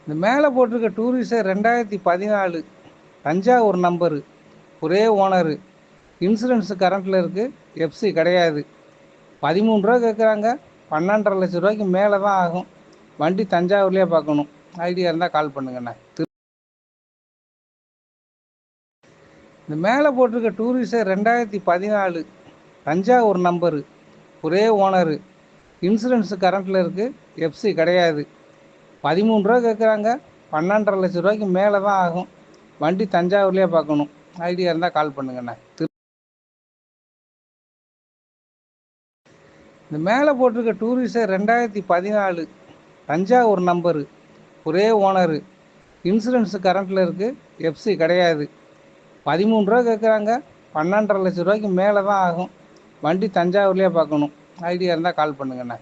இந்த மேலே போட்டிருக்க டூரிஸ்டர் 2014 தஞ்சாவூர் நம்பரு, ஒரே ஓனரு, இன்சூரன்ஸு கரண்ட்டில் இருக்குது, எஃப்சி கிடையாது. 13 ரூபா கேட்குறாங்க. 12.5 லட்ச ரூபாய்க்கு மேலே தான் ஆகும். வண்டி தஞ்சாவூர்லேயே பார்க்கணும். ஐடியா இருந்தால் கால் பண்ணுங்கண்ணே. இந்த மேலே போட்டிருக்க டூரிஸ்டர் 2014 தஞ்சாவூர் நம்பரு, ஒரே ஓனரு, இன்சூரன்ஸு கரண்ட்டில் இருக்குது, எஃப்சி கிடையாது. 13 ரூபா கேட்குறாங்க. 12.5 லட்ச ரூபாய்க்கு மேலே தான் ஆகும். வண்டி தஞ்சாவூர்லேயே பார்க்கணும். ஐடியா இருந்தால் கால் பண்ணுங்கண்ணே. இந்த மேலே போட்டிருக்க டூரிஸ்டர் 2014 தஞ்சாவூர் நம்பரு, ஒரே ஓனரு, இன்சூரன்ஸு கரண்ட்டில் இருக்குது, எஃப்சி கிடையாது. 13 ரூபா கேட்குறாங்க. 12.5 லட்ச ரூபாய்க்கு மேலே தான் ஆகும். வண்டி தஞ்சாவூர்லேயே பார்க்கணும். ஐடியா இருந்தால் கால் பண்ணுங்கண்ணே.